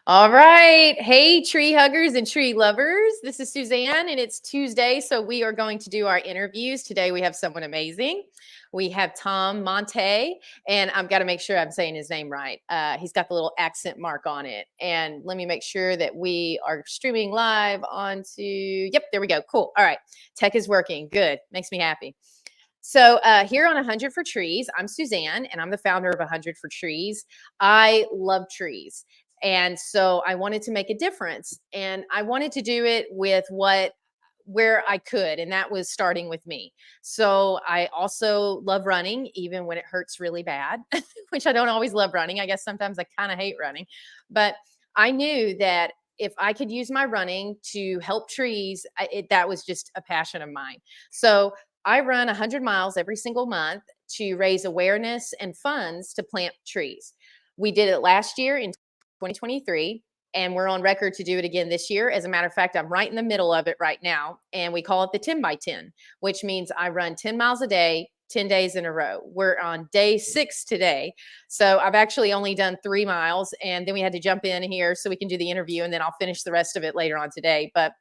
All right. Hey, tree huggers and tree lovers. This is Suzanne, and it's Tuesday. So, we are going to do our interviews. Today, we have someone amazing. We have Tom Monte, and I've got to make sure I'm saying his name right. He's got the little accent mark on it. And let me make sure that we are streaming live onto, yep, there we go. Cool. All right. Tech is working. Good. Makes me happy. So, here on 100 for Trees, I'm Suzanne, and I'm the founder of 100 for Trees. I love trees. And so I wanted to make a difference. And I wanted to do it with where I could, and that was starting with me. So I also love running, even when it hurts really bad, which I don't always love running. I guess sometimes I kind of hate running. But I knew that if I could use my running to help trees, that was just a passion of mine. So I run 100 miles every single month to raise awareness and funds to plant trees. We did it last year in 2023, and we're on record to do it again this year. As a matter of fact, I'm right in the middle of it right now, and we call it the 10 by 10, which means I run 10 miles a day, 10 days in a row. We're on day 6 today. So I've actually only done 3 miles, and then we had to jump in here so we can do the interview, and then I'll finish the rest of it later on today. But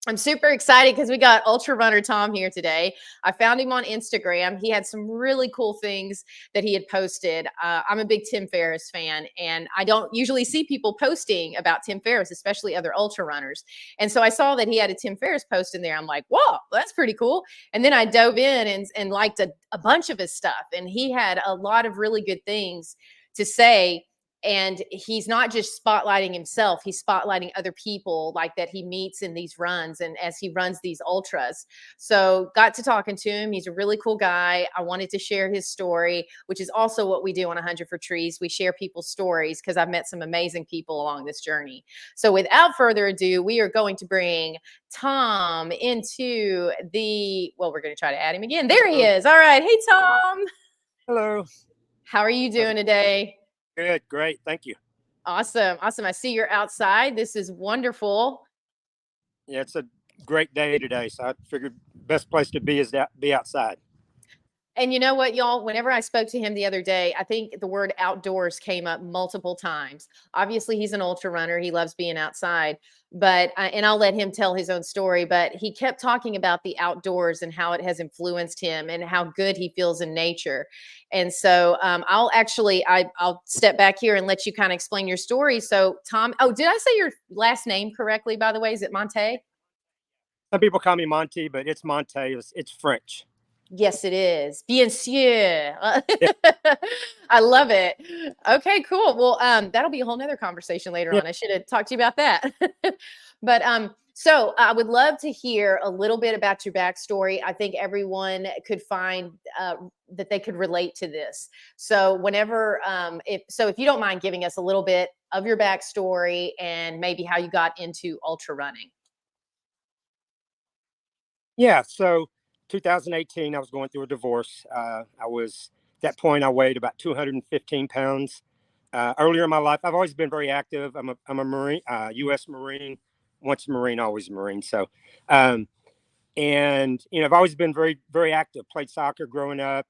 I'm super excited because we got ultra runner Tom here today. I found him on Instagram. He had some really cool things that he had posted. I'm a big Tim Ferriss fan, and I don't usually see people posting about Tim Ferriss, especially other ultra runners. And so I saw that he had a Tim Ferriss post in there. I'm like, whoa, that's pretty cool. And then I dove in and liked a bunch of his stuff. And he had a lot of really good things to say. And he's not just spotlighting himself, he's spotlighting other people like that he meets in these runs and as he runs these ultras. So got to talking to him. He's a really cool guy. I wanted to share his story, which is also what we do on 100 for Trees. We share people's stories because I've met some amazing people along this journey. So without further ado, we are going to bring Tom into we're going to try to add him again. There he is. All right. Hey, Tom. Hello. How are you doing today? Good. Great. Thank you. Awesome. Awesome. I see you're outside. This is wonderful. Yeah, it's a great day today. So I figured best place to be is to be outside. And you know what, y'all? Whenever I spoke to him the other day, I think the word outdoors came up multiple times. Obviously, he's an ultra runner. He loves being outside, but, and I'll let him tell his own story, but he kept talking about the outdoors and how it has influenced him and how good he feels in nature. And so I'll step back here and let you kind of explain your story. So, Tom, oh, did I say your last name correctly, by the way? Is it Monte? Some people call me Monty, but it's Monte. It's French. Yes, it is. Bien sûr. Yeah. I love it. Okay, cool. Well, that'll be a whole nother conversation later Yeah. on. I should have talked to you about that. But so I would love to hear a little bit about your backstory. I think everyone could find that they could relate to this. So whenever, if you don't mind giving us a little bit of your backstory and maybe how you got into ultra running. Yeah. So 2018, I was going through a divorce. At that point, I weighed about 215 pounds. Earlier in my life, I've always been very active. I'm a Marine, U.S. Marine, once a Marine, always a Marine. So, and I've always been very, very active. Played soccer growing up.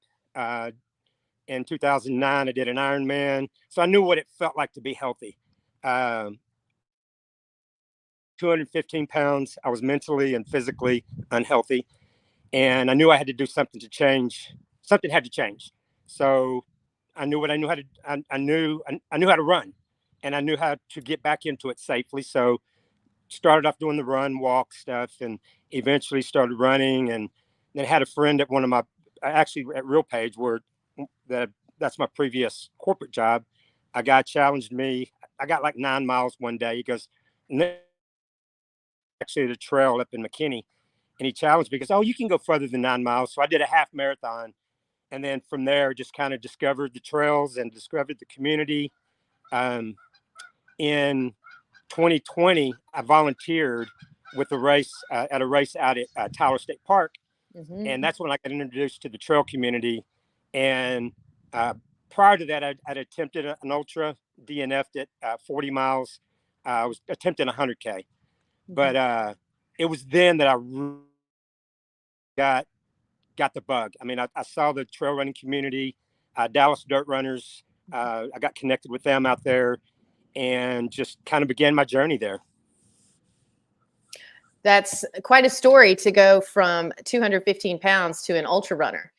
In 2009, I did an Ironman, so I knew what it felt like to be healthy. Um, 215 pounds. I was mentally and physically unhealthy, and I knew I had to do something to change. Something had to change. So I knew what I knew how to. I knew how to run, and I knew how to get back into it safely. So started off doing the run, walk stuff, and eventually started running. And then had a friend at one of my actually at Real Page where that's my previous corporate job. A guy challenged me. I got like 9 miles one day. He goes, actually the trail up in McKinney, and he challenged me because, oh, you can go further than 9 miles. So I did a half marathon, and then from there just kind of discovered the trails and discovered the community. In 2020, I volunteered with a race at a race out at Tyler State Park, and that's when I got introduced to the trail community. And prior to that, I'd attempted an ultra, DNF'd it 40 miles. I was attempting 100K. But it was then that I got the bug. I mean, I saw the trail running community, Dallas Dirt Runners. I got connected with them out there, and just kind of began my journey there. That's quite a story to go from 215 pounds to an ultra runner.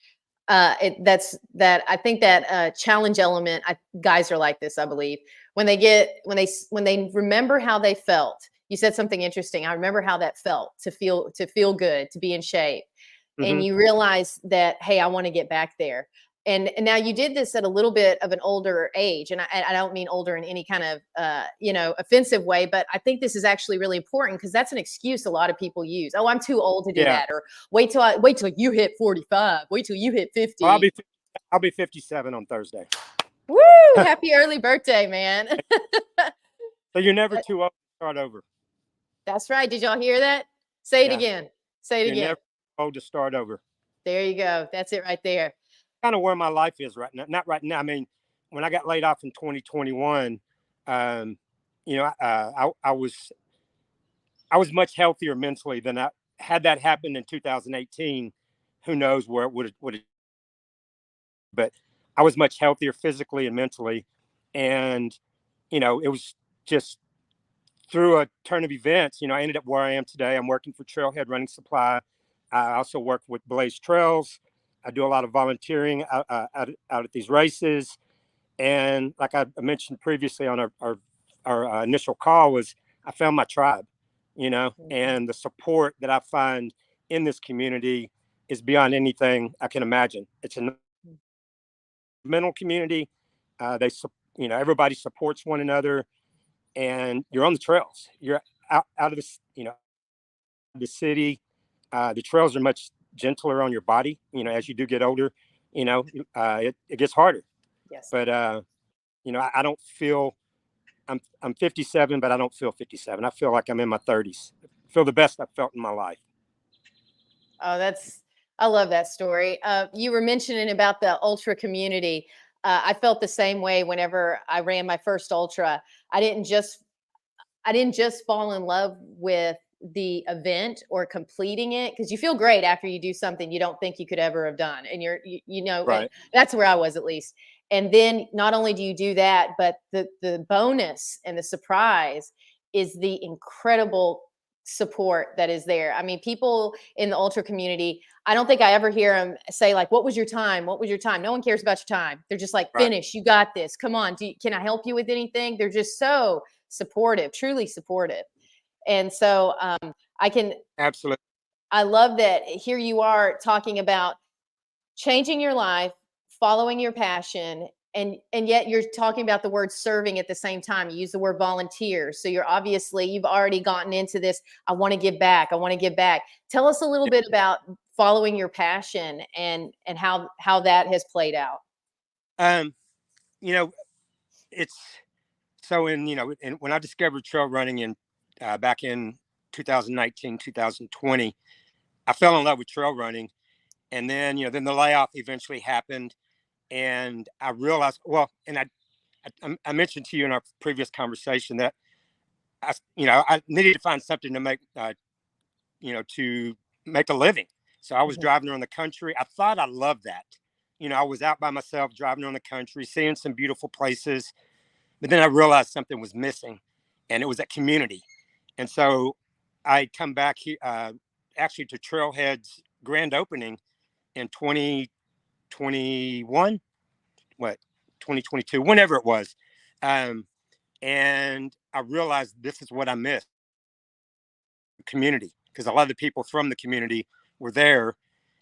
That's that. I think that challenge element. Guys are like this, I believe. When they remember how they felt. You said something interesting. I remember how that felt to feel good, to be in shape, and you realize that, hey, I want to get back there. And now you did this at a little bit of an older age, and I don't mean older in any kind of offensive way, but I think this is actually really important because that's an excuse a lot of people use. Oh, I'm too old to do that, or wait till you hit 45, wait till you hit 50. Well, I'll be 57 on Thursday. Woo! Happy early birthday, man. So you're never too old to start over. That's right. Did y'all hear that? Say it again. Say it You're again. never too old to start over. There you go. That's it right there. Kind of where my life is right now. Not right now. I mean, when I got laid off in 2021, I was much healthier mentally than I had. That happened in 2018. Who knows where it would have. But I was much healthier physically and mentally, and it was just through a turn of events. I ended up where I am today. I'm working for Trailhead Running Supply. I also work with Blaze Trails. I do a lot of volunteering out at these races. And like I mentioned previously on our initial call, was I found my tribe, and the support that I find in this community is beyond anything I can imagine. It's a mental community. Everybody supports one another, and you're on the trails. You're out of the city. The trails are much gentler on your body, as you do get older. It gets harder. Yes. But I don't feel I'm 57, but I don't feel 57. I feel like I'm in my 30s. I feel the best I've felt in my life. Oh, I love that story. You were mentioning about the ultra community. I felt the same way whenever I ran my first ultra. I didn't just fall in love with the event or completing it, because you feel great after you do something you don't think you could ever have done, and Right. that's where I was, at least. And then not only do you do that, but the bonus and the surprise is the incredible support that is there. I mean, people in the ultra community, I don't think I ever hear them say, like, what was your time? What was your time? No one cares about your time. They're just like, finish, you got this. Come on. Can I help you with anything? They're just so supportive, truly supportive. And so Absolutely. I love that here you are talking about changing your life, following your passion, and yet you're talking about the word serving at the same time. You use the word volunteer. So you've already gotten into this. I want to give back. I want to give back. Tell us a little bit about following your passion and how that has played out. It's so when I discovered trail running in back in 2019, 2020, I fell in love with trail running. And then the layoff eventually happened, and I realized, and I mentioned to you in our previous conversation that I needed to find something to make to make a living. So I was driving around the country. I thought I loved that. I was out by myself driving around the country, seeing some beautiful places. But then I realized something was missing, and it was that community. And so I come back here, actually, to Trailhead's grand opening in 2021, 2022, whenever it was. And I realized this is what I missed, community, because a lot of the people from the community were there.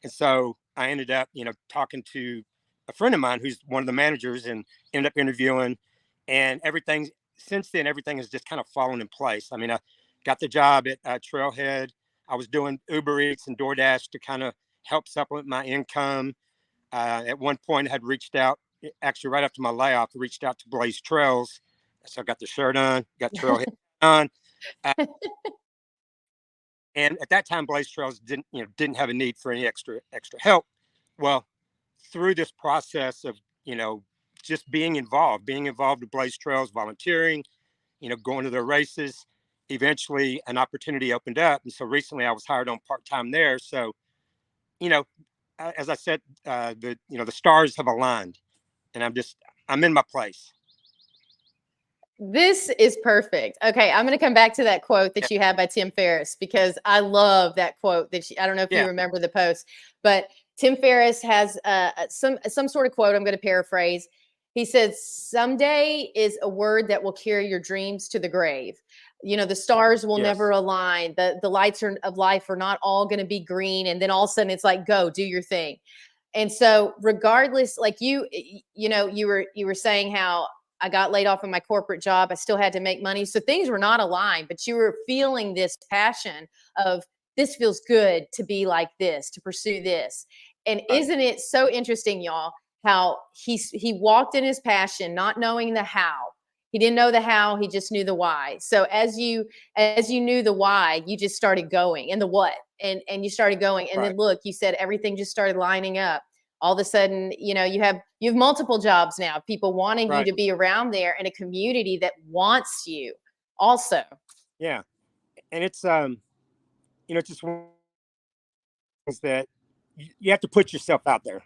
And so I ended up, talking to a friend of mine who's one of the managers, and ended up interviewing, and since then, everything has just kind of fallen in place. I mean, I got the job at Trailhead. I was doing Uber Eats and DoorDash to kind of help supplement my income. At one point, I had reached out, actually right after my layoff, reached out to Blaze Trails. So I got the shirt on, got Trailhead on. And at that time, Blaze Trails didn't have a need for any extra help. Well, through this process of, just being involved with Blaze Trails, volunteering, going to their races, eventually an opportunity opened up. And so recently I was hired on part-time there. So, as I said, the stars have aligned, and I'm in my place. This is perfect. Okay, I'm going to come back to that quote that you had by Tim Ferriss because I love that quote. I don't know if you Yeah. remember the post, but Tim Ferriss has some sort of quote. I'm going to paraphrase. He says, "Someday is a word that will carry your dreams to the grave. You know, the stars will never Yes. align. The lights of life are not all going to be green, and then all of a sudden it's like, go do your thing." And so, regardless, like you know, you were saying how I got laid off in my corporate job. I still had to make money. So things were not aligned, but you were feeling this passion of this feels good to be like this, to pursue this. And Right. isn't it so interesting, y'all, how he walked in his passion, not knowing the how. He didn't know the how, he just knew the why. So as you knew the why, you just started going, and the what. And you started going. And Right. then look, you said everything just started lining up. All of a sudden, you know, you have multiple jobs now, people wanting you Right. to be around there in a community that wants you also. Yeah. And it's it's just one of those that you have to put yourself out there.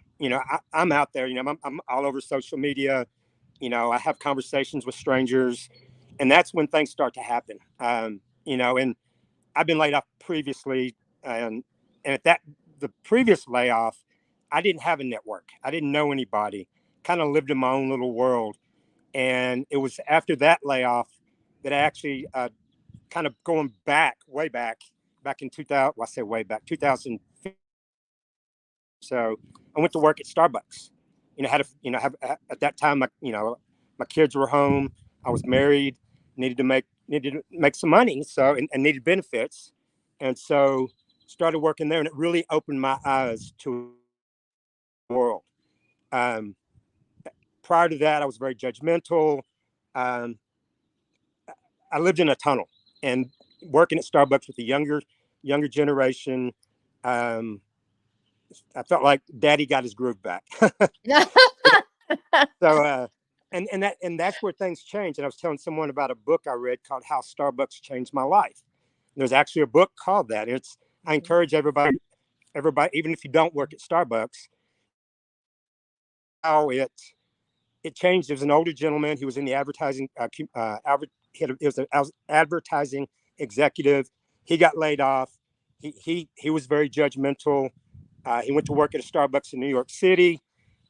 I'm out there. I'm all over social media. I have conversations with strangers, and that's when things start to happen. And I've been laid off previously, and at the previous layoff, I didn't have a network. I didn't know anybody. Kind of lived in my own little world, and it was after that layoff that I actually kind of going way back in 2000. Well, I say way back 2000. So I went to work at Starbucks. Had a have at that time my kids were home. I was married, needed to make some money, so and needed benefits, and so started working there, and it really opened my eyes to the world. Um, Prior to that, I was very judgmental. Um, I lived in a tunnel, and working at Starbucks with the younger generation. Um, I felt like Daddy got his groove back. So and that's where things change. And I was telling someone about a book I read called How Starbucks Changed My Life. There's actually a book called that. I encourage everybody, even if you don't work at Starbucks, how it changed. There was an older gentleman. He was in the advertising. He was an advertising executive. He got laid off. He was very judgmental. He went to work at a Starbucks in New York City,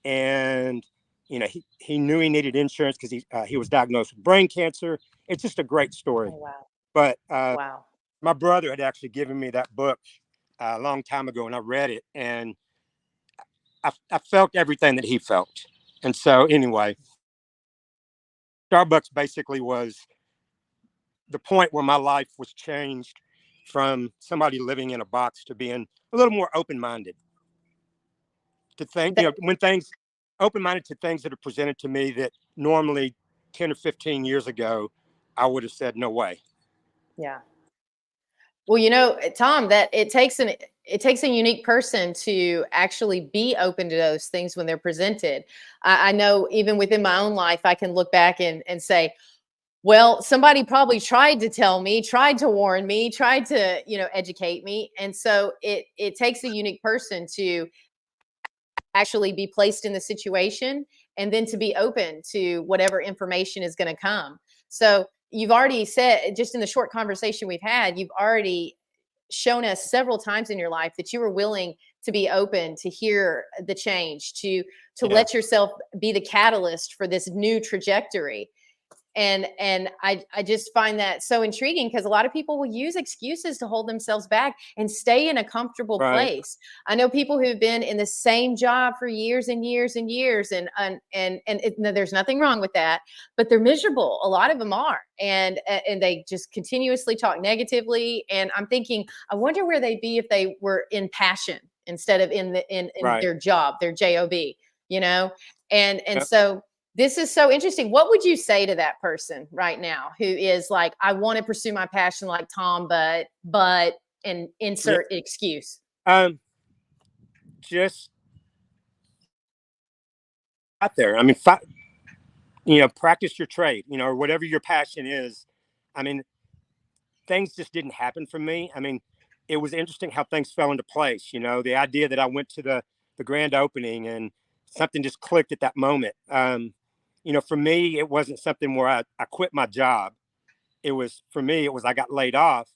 and he knew he needed insurance because he was diagnosed with brain cancer. It's just a great story. Oh, wow. But Wow. my brother had actually given me that book a long time ago, and I read it, and I felt everything that he felt. And so anyway, Starbucks basically was the point where my life was changed from somebody living in a box to being a little more open-minded to think, That, when things open-minded to things that are presented to me that normally 10 or 15 years ago, I would have said, no way. yeah. Well, you know, Tom, that it takes a unique person to actually be open to those things when they're presented. I know even within my own life, I can look back and say, well, somebody probably tried to tell me, tried to warn me, tried to, educate me. And so it takes a unique person to actually be placed in the situation and then to be open to whatever information is going to come. So you've already said, just in the short conversation we've had, you've already shown us several times in your life that you were willing to be open to hear the change, to Yeah. let yourself be the catalyst for this new trajectory. And I just find that so intriguing because a lot of people will use excuses to hold themselves back and stay in a comfortable Right. place. I know people who've been in the same job for years and years and years, no, there's nothing wrong with that, but they're miserable. A lot of them are, and they just continuously talk negatively. And I'm thinking, I wonder where they'd be if they were in passion instead of in Right. their job, their job. You know, and Yep. so this is so interesting. What would you say to that person right now who is like, I want to pursue my passion like Tom, but and Yeah. insert excuse? Just out there. I mean, practice your trade, or whatever your passion is. I mean, things just didn't happen for me. I mean, it was interesting how things fell into place. The idea that I went to the grand opening and something just clicked at that moment. for me, it wasn't something where I quit my job. For me, it was I got laid off,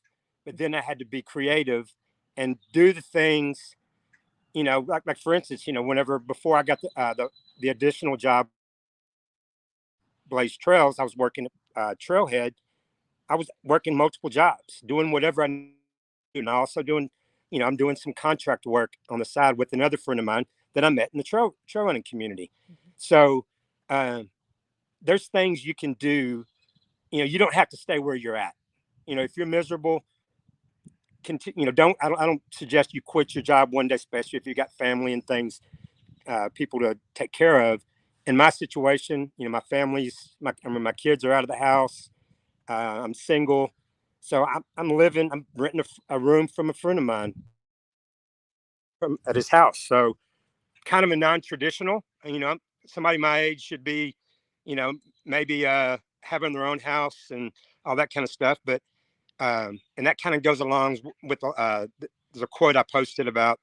but then I had to be creative and do the things, like for instance, whenever before I got the additional job, Blaze Trails, I was working at Trailhead. I was working multiple jobs, doing whatever I do. And I also I'm doing some contract work on the side with another friend of mine that I met in the trail running community. So there's things you can do. You don't have to stay where you're at. If you're miserable, continue. I don't suggest you quit your job one day, especially if you got family and things, people to take care of. In my situation, my my kids are out of the house. I'm single, so I'm renting a room from a friend of mine at his house. So kind of a non-traditional. Somebody my age should be, maybe having their own house and all that kind of stuff. But and that kind of goes along with there's a quote I posted about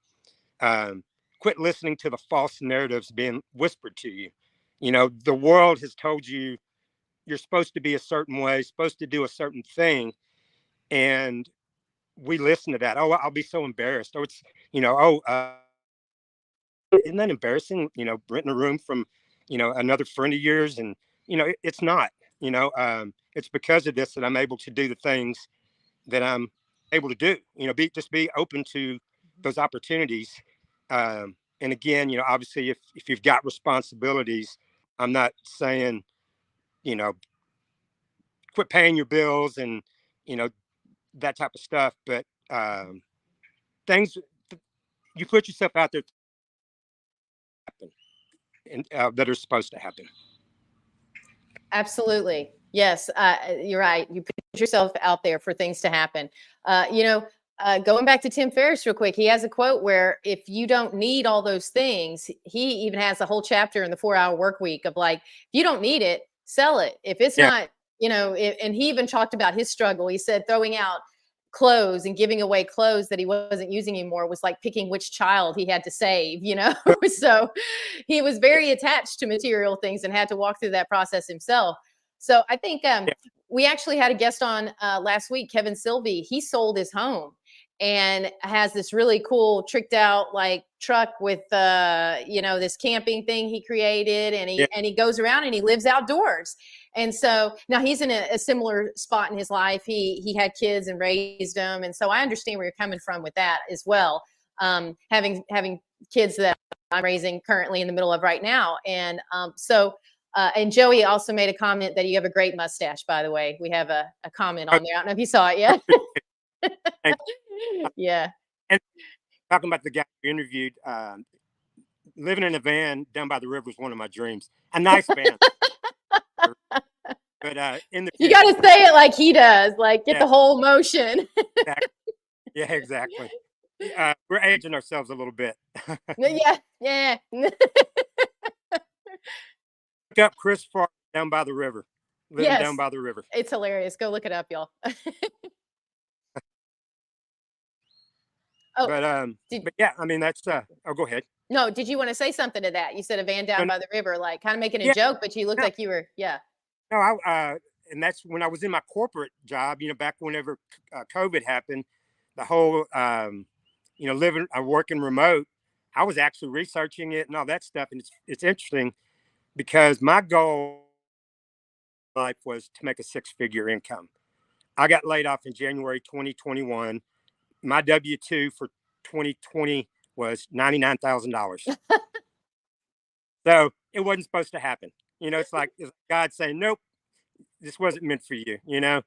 quit listening to the false narratives being whispered to you. The world has told you you're supposed to be a certain way, supposed to do a certain thing, and we listen to that. Oh, I'll be so embarrassed. Oh, it's isn't that embarrassing? Renting a room from another friend of yours, and it's not. It's because of this that I'm able to do the things that I'm able to do. Be open to those opportunities. And again, obviously, if you've got responsibilities, I'm not saying quit paying your bills and you know that type of stuff, but things you put yourself out there to happen and that are supposed to happen. Absolutely. Yes, you're right. You put yourself out there for things to happen. Going back to Tim Ferriss real quick, he has a quote where if you don't need all those things, he even has a whole chapter in the 4 Hour Work Week of like, if you don't need it, sell it. If it's Yeah. not, and he even talked about his struggle. He said throwing out clothes and giving away clothes that he wasn't using anymore was like picking which child he had to save, So he was very attached to material things and had to walk through that process himself. So I think Yeah. we actually had a guest on last week, Kevin Sylvie. He sold his home and has this really cool tricked out like truck with this camping thing he created, and Yeah. he goes around and he lives outdoors. And so now he's in a similar spot in his life. He had kids and raised them, and so I understand where you're coming from with that as well. Having kids that I'm raising currently in the middle of right now, and and Joey also made a comment that you have a great mustache, by the way. We have a comment on there. I don't know if you saw it yet. And, Yeah. and talking about the guy you interviewed, living in a van down by the river is one of my dreams. A nice van, but in the You future. got to say it like he does, like get Yeah, the whole motion. exactly. Yeah, exactly. We're aging ourselves a little bit. Yeah. Yeah. Look up Chris Farr down by the river, living down Yes. by the river. It's hilarious. Go look it up, y'all. Oh, But did yeah, I mean that's. Oh, go ahead. no, did you want to say something to that? You said a van down No, by the river, like kind of making a yeah, joke, but you looked no, like you were, yeah. no. And that's when I was in my corporate job. Back whenever COVID happened, the whole living, working remote. I was actually researching it and all that stuff, and it's interesting because my goal in life was to make a six-figure income. I got laid off in January 2021. My W-2 for 2020 was $99,000. So it wasn't supposed to happen. It's God saying, nope, this wasn't meant for you, and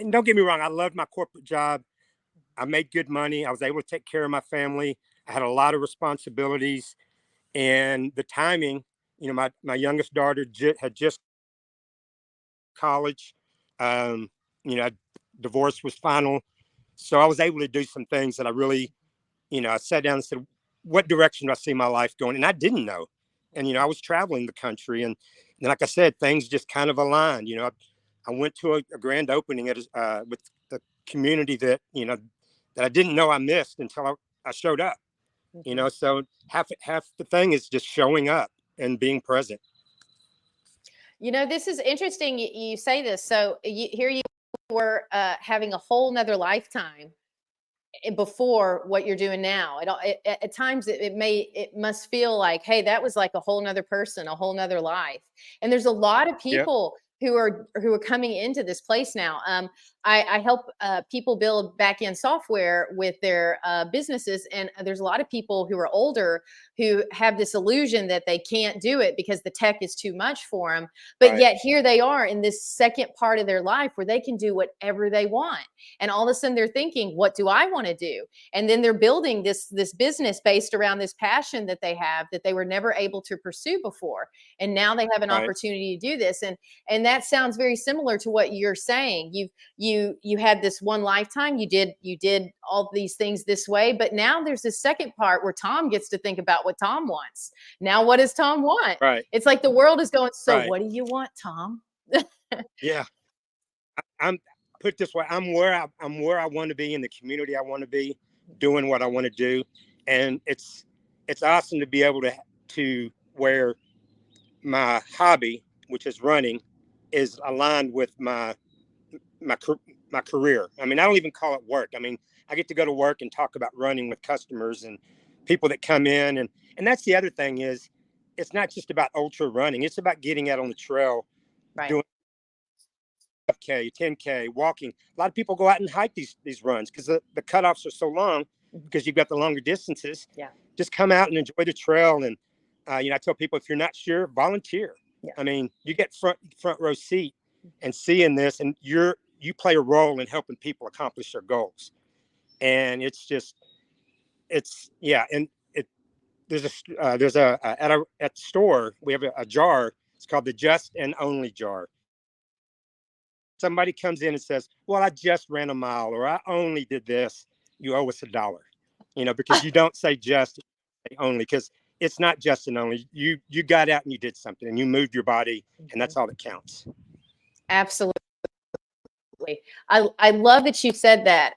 don't get me wrong, I loved my corporate job. I made good money. I was able to take care of my family. I had a lot of responsibilities, and the timing, my youngest daughter had just college. Um, divorce was final. So I was able to do some things that I really, I sat down and said, what direction do I see my life going? And I didn't know. And, I was traveling the country. And like I said, things just kind of aligned. I went to a grand opening with the community that I didn't know I missed until I showed up. Mhm. So half the thing is just showing up and being present. This is interesting. You say this. So here you were having a whole nother lifetime before what you're doing now. At times it must feel like, hey, that was like a whole nother person, a whole nother life. And there's a lot of Yep. people who are coming into this place now. I help people build back-end software with their businesses, and there's a lot of people who are older who have this illusion that they can't do it because the tech is too much for them. But Right. yet here they are in this second part of their life where they can do whatever they want. And all of a sudden they're thinking, what do I want to do? And then they're building this business based around this passion that they have that they were never able to pursue before. And now they have an Right. opportunity to do this. And that sounds very similar to what you're saying. You had this one lifetime, you did all these things this way, but now there's this second part where Tom gets to think about what Tom wants. Now what does Tom want? Right. It's like the world is going, so Right. what do you want, Tom? Yeah. I'm put it this way, I'm where I want to be in the community I want to be, doing what I want to do. And it's awesome to be able to where my hobby, which is running, is aligned with my career. I mean, I don't even call it work. I mean, I get to go to work and talk about running with customers and people that come in. And that's the other thing is, it's not just about ultra running. It's about getting out on the trail, Right. doing 5K, 10K, walking. A lot of people go out and hike these runs because the cutoffs are so long because you've got the longer distances. Yeah. Just come out and enjoy the trail. And, I tell people, if you're not sure, volunteer. Yeah. I mean, you get front row seat and seeing this, and you play a role in helping people accomplish their goals. And it's and there's a at the store we have a jar. It's called the Just and Only jar. Somebody comes in and says, well, I just ran a mile, or I only did this, you owe us $1, because you don't say just, say only, because it's not just and only. You got out and you did something and you moved your body, and that's all that counts. Absolutely. I love that you said that.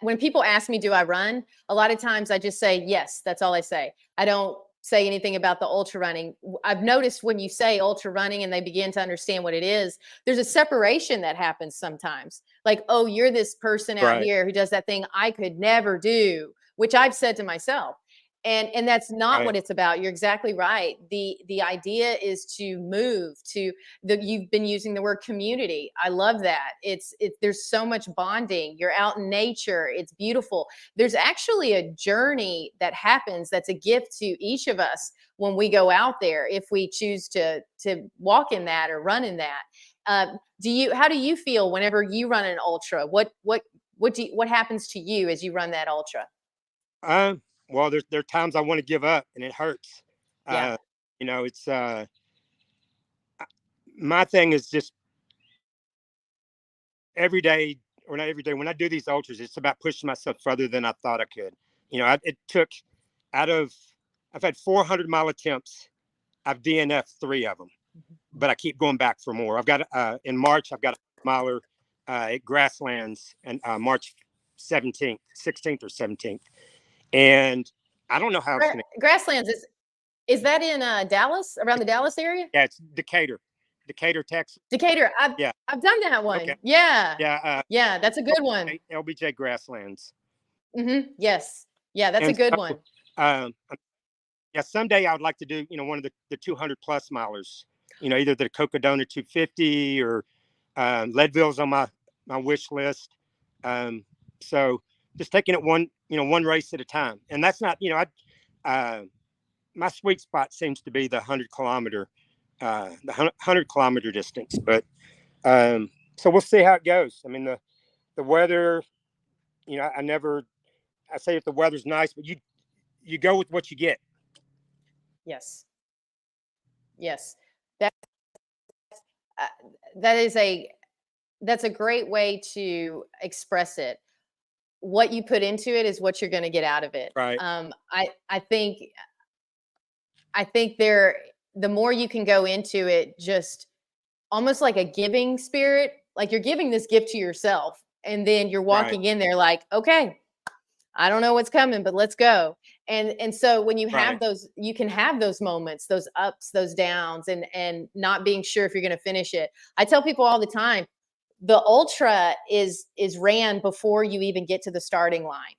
When people ask me, do I run? A lot of times I just say, yes, that's all I say. I don't say anything about the ultra running. I've noticed when you say ultra running and they begin to understand what it is, there's a separation that happens sometimes. Like, oh, you're this person out here who does that thing I could never do, which I've said to myself. And that's not what it's about. You're exactly right. The idea is to move to you've been using the word community. I love that. There's so much bonding. You're out in nature. It's beautiful. There's actually a journey that happens that's a gift to each of us when we go out there, if we choose to walk in that or run in that. How do you feel whenever you run an ultra? What happens to you as you run that ultra? Well, there are times I want to give up and it hurts. Yeah. It's my thing is just every day, or not every day, when I do these ultras, it's about pushing myself further than I thought I could. I've had 400-mile attempts. I've DNF'd 3 of them, but I keep going back for more. I've got, in March, I've got a miler at Grasslands, and March 16th or 17th. And I don't know how it's going to. Grasslands is that in Dallas, around the Dallas area? Yeah, it's Decatur, Texas. Decatur. I've done that one. Okay. Yeah. Yeah, that's a good one. LBJ Grasslands. Yes. Yeah, that's a good one. Someday I would like to do, one of the 200+ milers. Either the Cocodona 250 or Leadville's on my wish list. So just taking it one race at a time. And that's not, my sweet spot seems to be the 100-kilometer distance. But so we'll see how it goes. I mean, the weather, I say if the weather's nice, but you go with what you get. Yes. That's a great way to express it. What you put into it is what you're going to get out of it. Right. I think the more you can go into it, just almost like a giving spirit, like you're giving this gift to yourself, and then you're walking in there like, okay, I don't know what's coming, but let's go. And so when you have Right. those, you can have those moments, those ups, those downs, and not being sure if you're going to finish it. I tell people all the time, the ultra is ran before you even get to the starting line,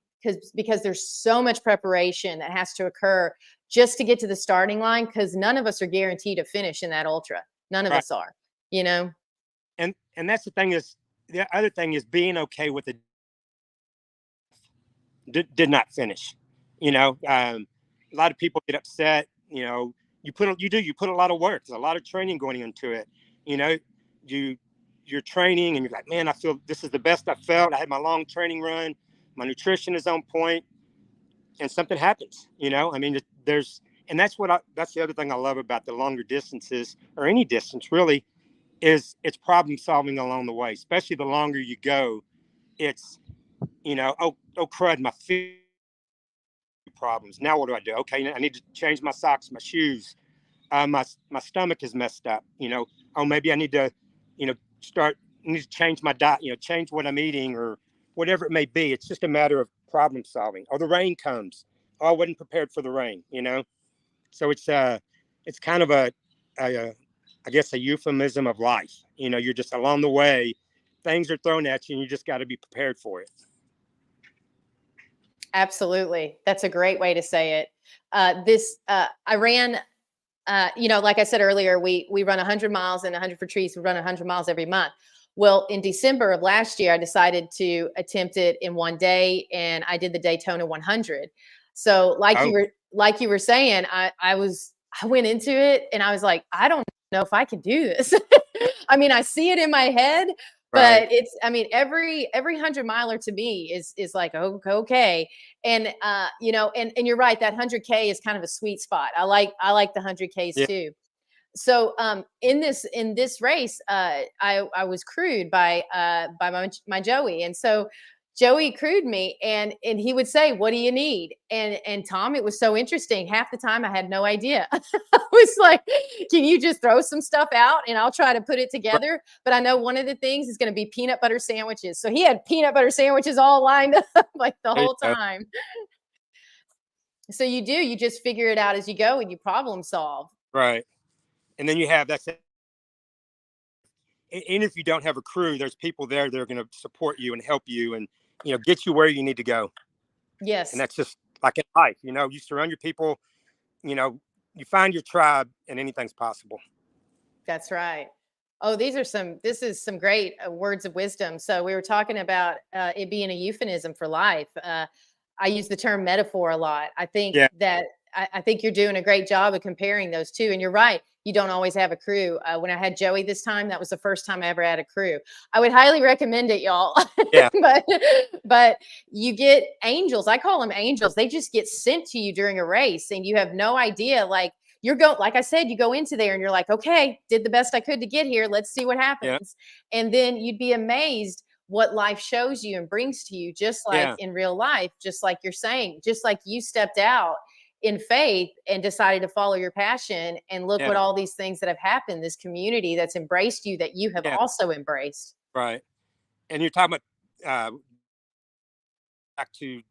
because there's so much preparation that has to occur just to get to the starting line, because none of us are guaranteed to finish in that ultra. None of Right. us are, you know. And that's the thing is the other thing is being okay with it did not finish. You know, a lot of people get upset. You know, you put a lot of work. There's a lot of training going into it. You know, you you're training and you're like, man, I feel this is the best I felt. I had my long training run. My nutrition is on point, and something happens. You know, I mean, there's and that's the other thing I love about the longer distances or any distance really is it's problem solving along the way. Especially the longer you go, it's oh crud, my feet problems. Now what do I do? Okay, I need to change my socks, my shoes. My stomach is messed up. Oh, maybe I need to, start need to change my diet. Change what I'm eating or whatever it may be. It's just a matter of problem solving. Oh, the rain comes. Oh, I wasn't prepared for the rain. So it's kind of a I guess a euphemism of life. You're just along the way, things are thrown at you, and you just got to be prepared for it. Absolutely. That's a great way to say it. I ran, like I said earlier, we run 100 miles and 100 for trees. We run 100 miles every month. Well, in December of last year, I decided to attempt it in one day, and I did the Daytona 100. So, Oh, like you were saying, I went into it and I was like, I don't know if I can do this. I mean, I see it in my head, right. but I mean, every 100 miler to me is like, oh, okay. And and you're right, that 100K is kind of a sweet spot. I like the 100Ks Yeah. too. So in this race, I was crewed by my Joey, and so Joey crewed me, and he would say, "What do you need?" And Tom, it was so interesting. Half the time, I had no idea. I was like, "Can you just throw some stuff out, and I'll try to put it together?" But I know one of the things is going to be peanut butter sandwiches. So he had peanut butter sandwiches all lined up like the There you whole go. time. So you just figure it out as you go, and you problem solve. Right. And then you have that's it. And if you don't have a crew, there's people there that are going to support you and help you and get you where you need to go. And Yes. that's just like in life. You surround your people. You know, you find your tribe, and anything's possible. That's right. Oh, this is some great words of wisdom. So we were talking about it being a euphemism for life. I use the term metaphor a lot. Yeah. I think you're doing a great job of comparing those two. And you're right. You don't always have a crew. When I had Joey this time, that was the first time I ever had a crew. I would highly recommend it, y'all. Yeah. but but you get angels. I call them angels. They just get sent to you during a race, and you have no idea. Like I said, you go into there and you're like, okay, did the best I could to get here. Let's see what Yeah. happens. And then you'd be amazed what life shows you and brings to you, just like Yeah. in real life, just like you're saying, just like you stepped out in faith and decided to follow your passion. And look what Yeah. all these things that have happened, this community that's embraced you, that you have Yeah. also embraced. Right. And you're talking about back to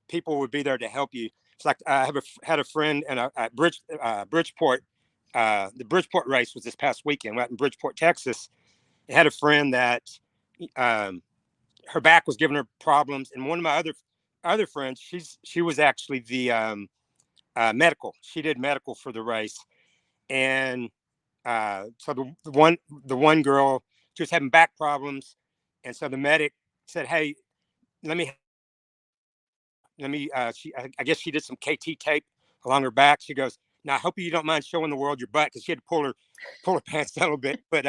people would be there to help you. It's like I had a friend in Bridgeport. The Bridgeport race was this past weekend. Out in Bridgeport, Texas. I had a friend that um, her back was giving her problems, and one of my other friends, she was actually the medical. She did medical for the race, and so the one girl, she was having back problems, and so the medic said, "Hey, let me I guess she did some KT tape along her back." She goes, "Now I hope you don't mind showing the world your butt," because she had to pull her pants down a little bit. But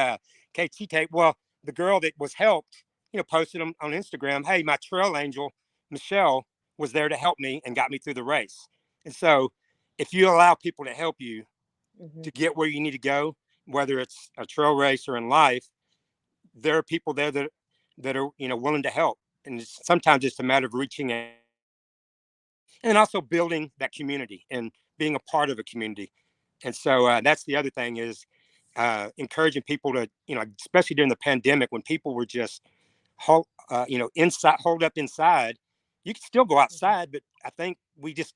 KT tape. Well, the girl that was helped, posted them on Instagram. Hey, my trail angel Michelle was there to help me and got me through the race. And so, if you allow people to help you Mhm. to get where you need to go, whether it's a trail race or in life, there are people there that are willing to help. And sometimes it's a matter of reaching out and also building that community and being a part of a community. And so that's the other thing is encouraging people to, especially during the pandemic when people were just, inside, holed up inside. you can still go outside, but I think we just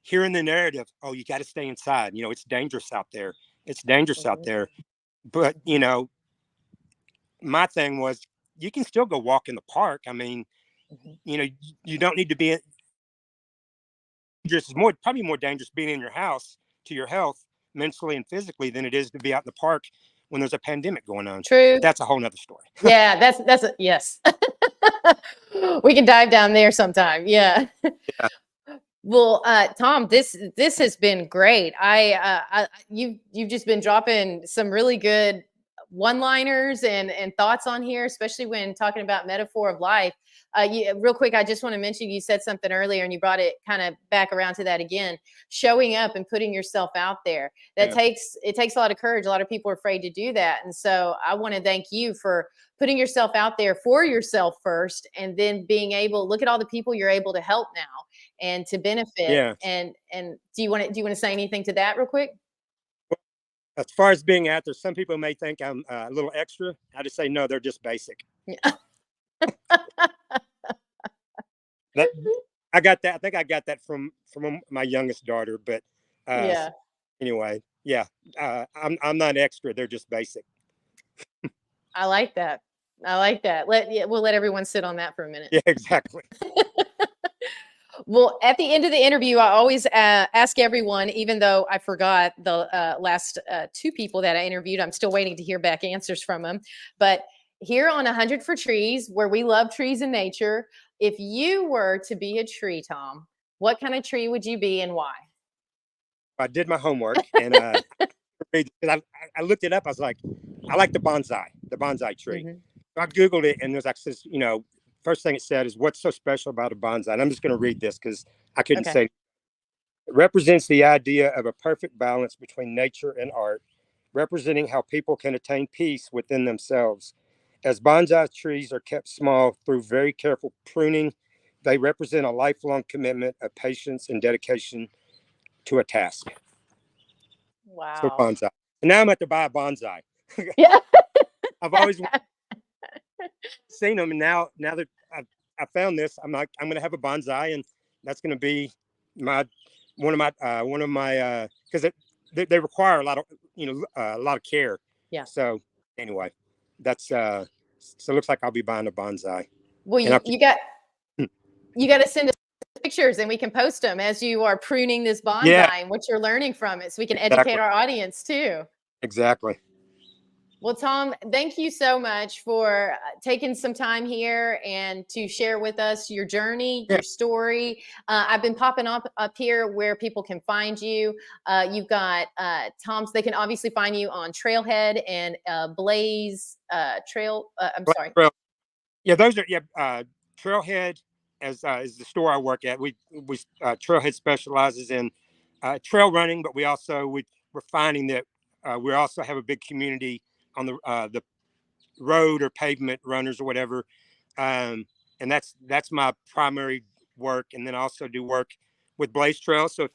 hearing the narrative, oh, you got to stay inside. It's dangerous out there. It's dangerous out there. But, my thing was you can still go walk in the park. I mean, you don't need to be dangerous. It's probably more dangerous being in your house to your health mentally and physically than it is to be out in the park when there's a pandemic going on. True. But that's a whole nother story. Yeah, that's a yes. We can dive down there sometime. Yeah. Well, Tom, this has been great. You've just been dropping some really good one-liners and thoughts on here, especially when talking about metaphor of life. Real quick, I just want to mention you said something earlier, and you brought it kind of back around to that again. Showing up and putting yourself out there. It takes a lot of courage. A lot of people are afraid to do that, and so I want to thank you for putting yourself out there for yourself first, and then being able look at all the people you're able to help now and to benefit. Yeah. And do you want to say anything to that real quick? As far as being out there, some people may think I'm a little extra. I just say no, they're just basic. Yeah. I got that. I think I got that from my youngest daughter. But anyway, yeah, I'm not extra. They're just basic. I like that. We'll let everyone sit on that for a minute. Yeah, exactly. Well, at the end of the interview, I always ask everyone, even though I forgot the last two people that I interviewed, I'm still waiting to hear back answers from them. But here on 100 for Trees, where we love trees and nature, if you were to be a tree, Tom, what kind of tree would you be and why? I did my homework and I looked it up. I was like, I like the bonsai tree. Mm-hmm. So I Googled it and there's actually, first thing it said is what's so special about a bonsai? And I'm just going to read this because I couldn't say. It represents the idea of a perfect balance between nature and art, representing how people can attain peace within themselves. As bonsai trees are kept small through very careful pruning, they represent a lifelong commitment of patience and dedication to a task. Wow. So bonsai. And now I'm at to buy a bonsai. Yeah. I've always seen them, and now that I found this, I'm like, I'm gonna have a bonsai, and that's gonna be one of my because they require a lot of care. Yeah. So anyway, that's so it looks like I'll be buying a bonsai. Well, you got to send us pictures and we can post them as you are pruning this bonsai and what you're learning from it, so we can educate our audience too. Exactly. Well, Tom, thank you so much for taking some time here and to share with us your journey, your story. I've been popping up here where people can find you. You've got Tom's. They can obviously find you on Trailhead and Blaze Trail. Sorry. Yeah, those are Trailhead is the store I work at. We Trailhead specializes in trail running, but we're finding that we also have a big community on the road or pavement runners or whatever, and that's my primary work. And then I also do work with Blaze Trails. So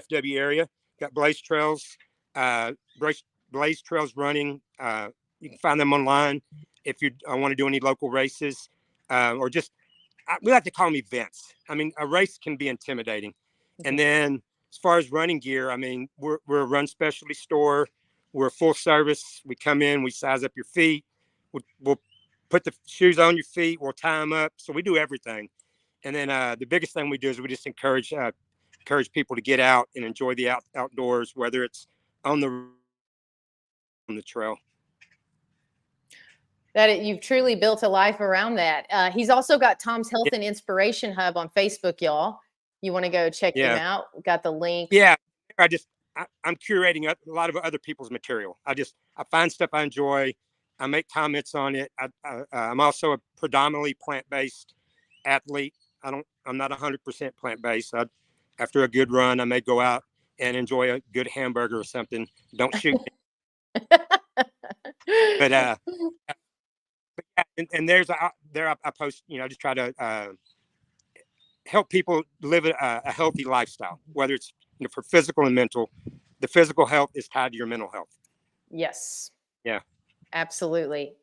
FW area got Blaze Trails, Blaze Trails running. You can find them online if you want to do any local races, or just we like to call them events. I mean, a race can be intimidating. Mm-hmm. And then as far as running gear, I mean, we're a run specialty store. We're full service. We come in, we size up your feet. We'll put the shoes on your feet. We'll tie them up. So we do everything. And then the biggest thing we do is we just encourage people to get out and enjoy the outdoors, whether it's on the trail. That you've truly built a life around that. He's also got Tom's Health and Inspiration Hub on Facebook, y'all. You want to go check him out? Got the link. Yeah, I'm curating a lot of other people's material. I find stuff I enjoy. I make comments on it. I'm also a predominantly plant-based athlete. I'm not 100% plant-based. After a good run, I may go out and enjoy a good hamburger or something. Don't shoot me. But and I post, I just try to help people live a healthy lifestyle, whether it's for physical and mental. The physical health is tied to your mental health. Yes. Yeah. Absolutely.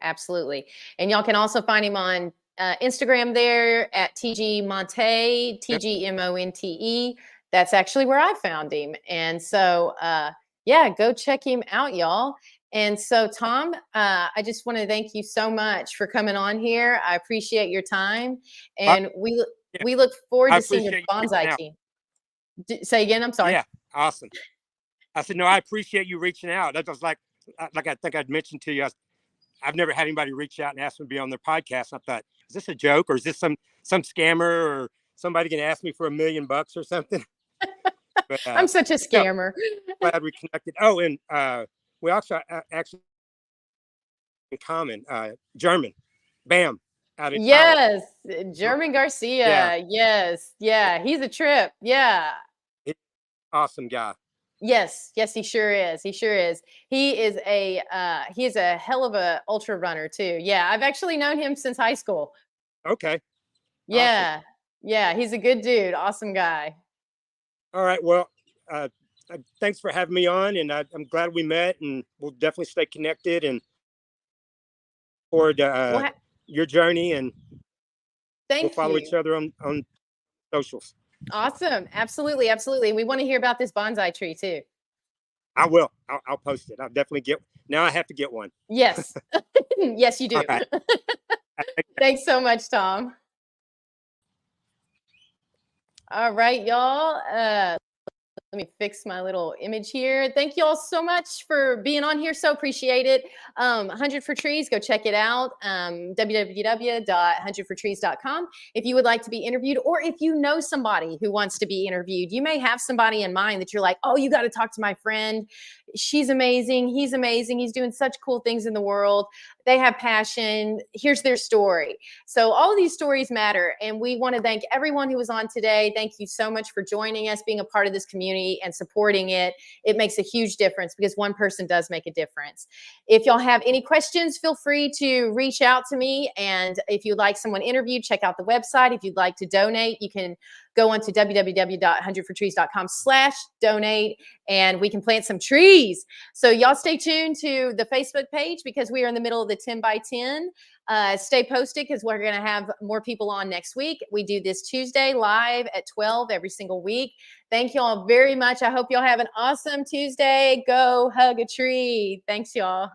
And y'all can also find him on Instagram there at TG Monte, TGMONTE. That's actually where I found him. And so, yeah, go check him out, y'all. And so, Tom, I just want to thank you so much for coming on here. I appreciate your time, and we look forward I to seeing your appreciate you bonsai reaching out. team. Say again. I'm sorry. Yeah, awesome. I said, no, I appreciate you reaching out. That was like I think I'd mentioned to you, I've never had anybody reach out and ask me to be on their podcast. I thought, is this a joke, or is this some scammer, or somebody going to ask me for $1 million or something? But, I'm such a scammer. No, glad we connected. Oh, and we also actually in common, German, Bam, out of Thailand. Yes, German Garcia. Yeah. Yes, yeah, he's a trip. Yeah. Awesome guy. Yes, yes, he sure is. He sure is. He is a hell of a ultra runner too. Yeah, I've actually known him since high school. Okay. Yeah. Awesome. Yeah, he's a good dude. Awesome guy. All right. Well, thanks for having me on, and I'm glad we met, and we'll definitely stay connected and forward your journey, and we'll follow each other on socials. Awesome. Absolutely. Absolutely. We want to hear about this bonsai tree too. I will. I'll post it. I'll definitely get. Now I have to get one. Yes. Yes, you do. Right. Thanks so much, Tom. All right, y'all. Let me fix my little image here. Thank you all so much for being on here. So appreciate it. 100 for Trees, go check it out. www.100fortrees.com. If you would like to be interviewed, or if you know somebody who wants to be interviewed, you may have somebody in mind that you're like, oh, you got to talk to my friend. She's amazing. He's amazing. He's doing such cool things in the world. They have passion. Here's their story. So all of these stories matter. And we want to thank everyone who was on today. Thank you so much for joining us, being a part of this community and supporting it. It makes a huge difference because one person does make a difference. If y'all have any questions, feel free to reach out to me. And if you'd like someone interviewed, check out the website. If you'd like to donate, you can go on to www.100fortrees.com/donate, and we can plant some trees. So y'all stay tuned to the Facebook page because we are in the middle of the 10 by 10. Stay posted because we're going to have more people on next week. We do this Tuesday live at 12 every single week. Thank y'all very much. I hope y'all have an awesome Tuesday. Go hug a tree. Thanks, y'all.